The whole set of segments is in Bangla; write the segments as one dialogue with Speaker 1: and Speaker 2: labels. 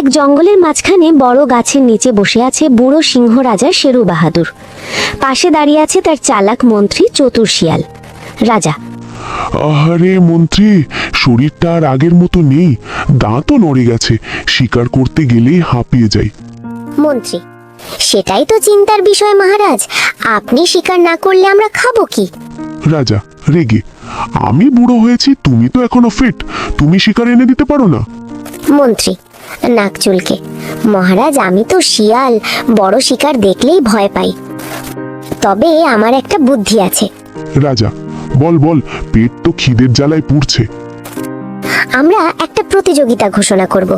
Speaker 1: এক জঙ্গলের মাঝখানে বড় গাছের নিচে বসে আছে বুড়ো সিংহ রাজা শেরু বাহাদুর। পাশে দাঁড়িয়ে আছে তার চালাক মন্ত্রী চতুর শিয়াল। রাজা:
Speaker 2: আহারে মন্ত্রী, শরীরটা আর আগের মতো নেই, দাঁতও নড়ে গেছে, শিকার করতে গেলেই হাঁপিয়ে যাই।
Speaker 3: মন্ত্রী: সেটাই তো চিন্তার বিষয় মহারাজ, আপনি শিকার না করলে আমরা খাবো কি?
Speaker 2: রাজা রেগে: আমি বুড়ো হয়েছি, তুমি তো এখনো ফিট, তুমি শিকার এনে দিতে পারো না?
Speaker 3: মন্ত্রী নাক চুলকে: মহারাজ, আমি তো শিয়াল, বড় শিকার দেখলেই ভয় পাই। তবে আমার একটা বুদ্ধি আছে।
Speaker 2: রাজা: বল বল, পেট তো খিদের জ্বালায় পুড়ছে।
Speaker 3: আমরা একটা প্রতিযোগিতা ঘোষণা করব,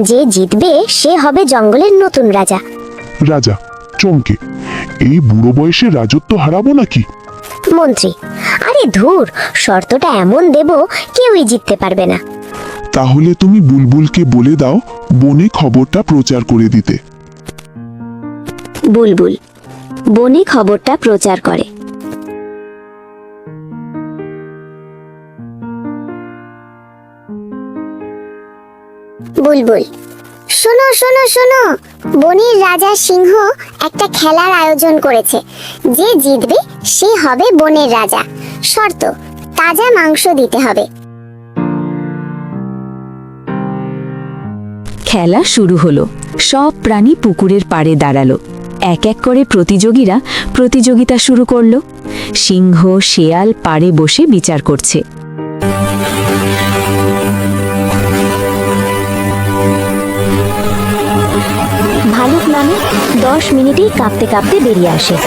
Speaker 3: যে জিতবে সে হবে জঙ্গলের নতুন রাজা।
Speaker 2: রাজা চমকে: এই বুড়ো বয়সে রাজত্ব হারাবো নাকি?
Speaker 3: মন্ত্রী: আরে ধুর, শর্তটা এমন দেব কেউই জিততে পারবে না।
Speaker 2: তাহলে তুমি বুলবুলকে বলে দাও বনে খবরটা প্রচার করে দিতে।
Speaker 1: বুলবুল বনে খবরটা প্রচার করে।
Speaker 3: বুলবুল: শোনো শোনো শোনো, বনের রাজা সিংহ একটা খেলার আয়োজন করেছে, যে জিতবে সে হবে বনের রাজা। শর্ত, তাজা মাংস দিতে হবে।
Speaker 4: খেলা শুরু হলো। সব প্রাণী পুকুরের পাড়ে দাঁড়ালো। এক এক করে প্রতিযোগীরা প্রতিযোগিতা শুরু করলো। সিংহ শেয়াল পাড়ে বসে বিচার করছে।
Speaker 1: ভালুক নামে 10 মিনিটেই কাঁপতে কাঁপতে বেরিয়ে আসে।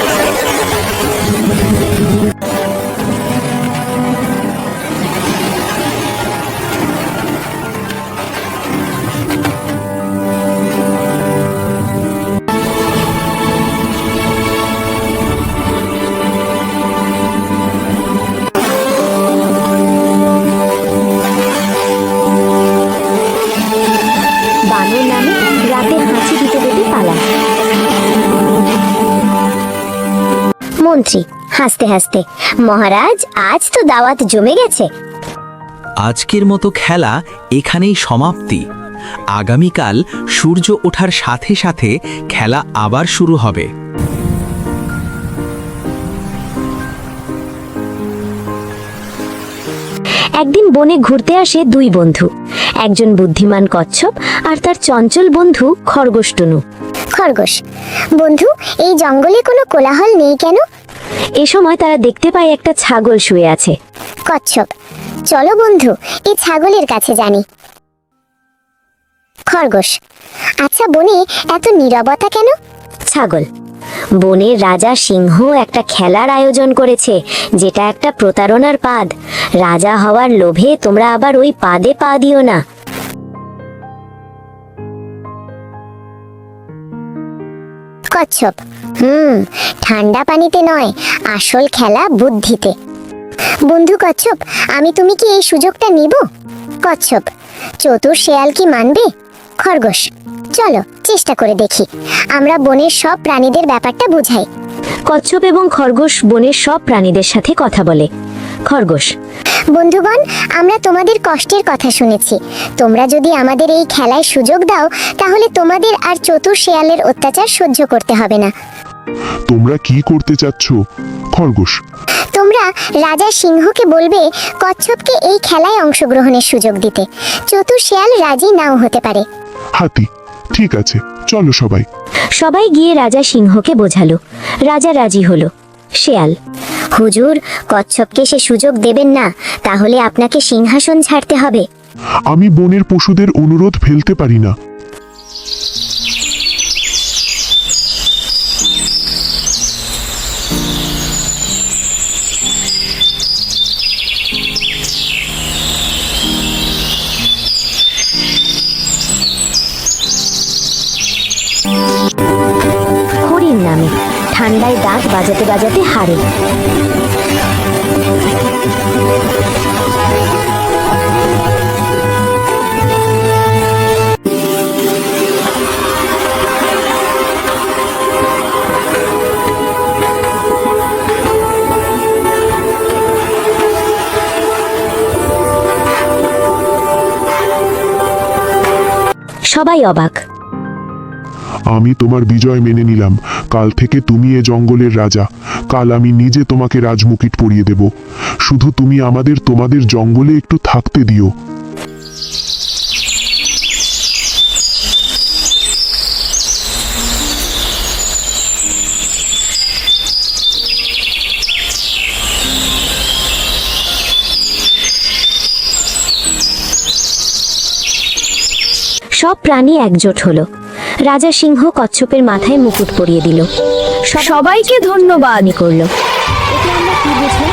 Speaker 1: বানর নামে রাতে হাঁচি দিতে দিতে পালায়।
Speaker 3: মন্ত্রী হাসতে হাসতে: মহারাজ, আজ তো দাওয়াত জমে গেছে।
Speaker 5: আজকের মতো খেলা এখানেই সমাপ্তি। আগামীকাল সূর্য ওঠার সাথে সাথে খেলা আবার শুরু হবে।
Speaker 1: একদিন বনে ঘুরতে আসে দুই বন্ধু, একজন বুদ্ধিমান কচ্ছপ আর তার চঞ্চল বন্ধু খরগোশ টুনু।
Speaker 3: খরগোশ: বন্ধু, এই জঙ্গলে কোনো কোলাহল নেই কেন?
Speaker 1: এ সময় তারা দেখতে পায় একটা ছাগল শুয়ে আছে।
Speaker 3: কচ্ছপ: চলো বন্ধু, এই ছাগলের কাছে জানি। খরগোশ: আচ্ছা বনে এত নীরবতা কেন?
Speaker 1: ছাগল: বনের রাজা সিংহ একটা খেলার আয়োজন করেছে, যেটা একটা প্রতারণার পাদ। রাজা হওয়ার লোভে তোমরা আবার ওই পাদে পা দিও না।
Speaker 3: কচ্ছপ: ঠান্ডা পানিতে নয়, আসল খেলা বুদ্ধিতে। বন্ধু কচ্ছপ, তুমি কি এই সুযোগটা নিব? কচ্ছপ: চতুর শেয়াল কি মানবে? খরগোশ: চলো চেষ্টা করে দেখি, আমরা বনের সব প্রাণীদের ব্যাপারটা বুঝাই।
Speaker 1: কচ্ছপ এবং খরগোশ বনের সব প্রাণীদের সাথে কথা বলে। খরগোশ:
Speaker 3: বন্ধুগণ, আমরা তোমাদের কষ্টের কথা শুনেছি। তোমরা যদি আমাদের এই খেলায় সুযোগ দাও, তাহলে তোমাদের আর চতুর শেয়ালের অত্যাচার সহ্য করতে হবে না।
Speaker 2: তোমরা কি করতে চাচ্ছ? খরগোশ:
Speaker 3: তোমরা রাজা সিংহকে বলবে কচ্ছপকে এই খেলায় অংশগ্রহণের সুযোগ দিতে। চতুর শেয়াল রাজি নাও হতে পারে।
Speaker 2: হাতি: ঠিক আছে, চলো সবাই।
Speaker 1: সবাই গিয়ে রাজা সিংহকে বোঝালো। রাজা রাজি হলো। শেয়াল:
Speaker 3: হুজুর, কচ্ছপকে সে সুযোগ দেবেন না, তাহলে আপনাকে সিংহাসন ছাড়তে হবে।
Speaker 2: আমি বনের পশুদের অনুরোধ ফেলতে পারি না।
Speaker 1: হরিণ নামে ঠান্ডায় দাঁত বাজাতে বাজাতে হারে। সবাই অবাক।
Speaker 2: আমি তোমার বিজয় মেনে নিলাম। কাল থেকে তুমি এ জঙ্গলের রাজা। কাল আমি নিজে তোমাকে রাজমুকুট পরিয়ে দেব। শুধু তুমি আমাদের তোমাদের জঙ্গলে একটু থাকতে দিও।
Speaker 1: সব প্রাণী একজোট হলো। রাজা সিংহ কচ্ছপের মাথায় মুকুট পরিয়ে দিল।
Speaker 4: সবাইকে ধন্যবাদ
Speaker 1: করলো। এতে আমরা কি বুঝলাম?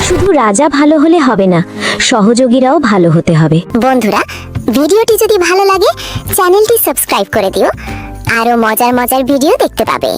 Speaker 1: শুধু রাজা ভালো হলে হবে না, সহযোগীরাও ভালো হতে হবে।
Speaker 3: বন্ধুরা, ভিডিওটি যদি ভালো লাগে চ্যানেলটি সাবস্ক্রাইব করে দিও, আরো মজার মজার ভিডিও দেখতে পাবে।